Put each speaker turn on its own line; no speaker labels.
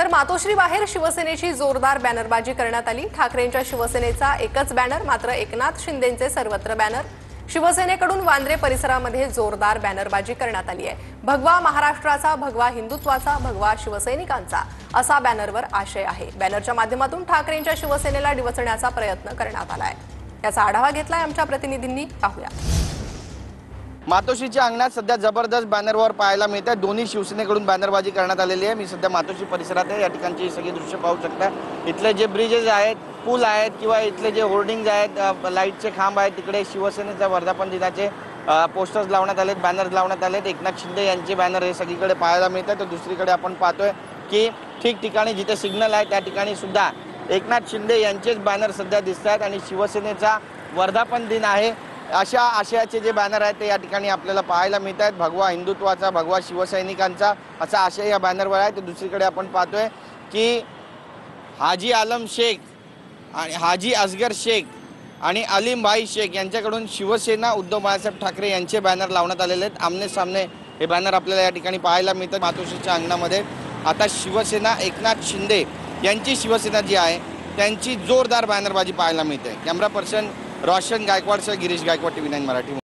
तर मातोश्री बाहेर शिवसेनेची जोरदार बॅनरबाजी करण्यात आली। ठाकरेंच्या शिवसेनेचा एकच बॅनर, मात्र एकनाथ शिंदेंचे सर्वत्र बॅनर। शिवसेनेकडून वांद्रे परिसरामध्ये जोरदार बॅनरबाजी करण्यात आली आहे। भगवा महाराष्ट्राचा, भगवा हिंदुत्वाचा, भगवा शिवसैनिकांचा असा बॅनरवर आशय आहे। बॅनरच्या माध्यमातून ठाकरेंच्या शिवसेनेला डिवचण्याचा प्रयत्न करण्यात आला आहे। याचा आढावा घेतलाय आमच्या प्रतिनिधींनी, पाहूया।
मातोश्रीच्या अंगणात सध्या जबरदस्त बॅनरवर पाहायला मिळत आहे। दोन्ही शिवसेनेकडून बॅनरबाजी करण्यात आलेली आहे। मी सध्या मातोश्री परिसरात आहे। या ठिकाणची सगळी दृश्य पाहू शकता। इथले जे ब्रिजेस आहेत, पूल आहेत किंवा इथले जे होर्डिंग्स आहेत, लाईटचे खांब आहेत, तिकडे शिवसेनेच्या वर्धापन दिनाचे पोस्टर्स लावण्यात आलेत, बॅनर्स लावण्यात आलेत। एकनाथ शिंदे यांचे बॅनर हे सगळीकडे पाहायला मिळतात। तर दुसरीकडे आपण पाहतोय की ठिकठिकाणी जिथे सिग्नल आहे त्या ठिकाणी सुद्धा एकनाथ शिंदे यांचेच बॅनर सध्या दिसत आहेत आणि शिवसेनेचा वर्धापन दिन आहे अशा आशयाचे जे बॅनर आहेत ते या ठिकाणी आपल्याला पाहायला मिळत आहेत। भगवा हिंदुत्वाचा, भगवा शिवसैनिकांचा असा आशय या बॅनरवर आहे। तर दुसरीकडे आपण पाहतोय की हाजी आलम शेख आणि हाजी असगर शेख आणि अलीम भाई शेख यांच्याकडून शिवसेना उद्धव बाळासाहेब ठाकरे यांचे बॅनर लावण्यात आलेले आहेत। आमने सामने हे बॅनर आपल्याला या ठिकाणी पाहायला मिळतात। मातोश्रीच्या अंगणामध्ये आता शिवसेना एकनाथ शिंदे यांची शिवसेना जी आहे त्यांची जोरदार बॅनरबाजी पाहायला मिळते। कॅमेरा पर्सन रोशन गायकवाडसह गिरीश गायकवाड, TV9 मराठी।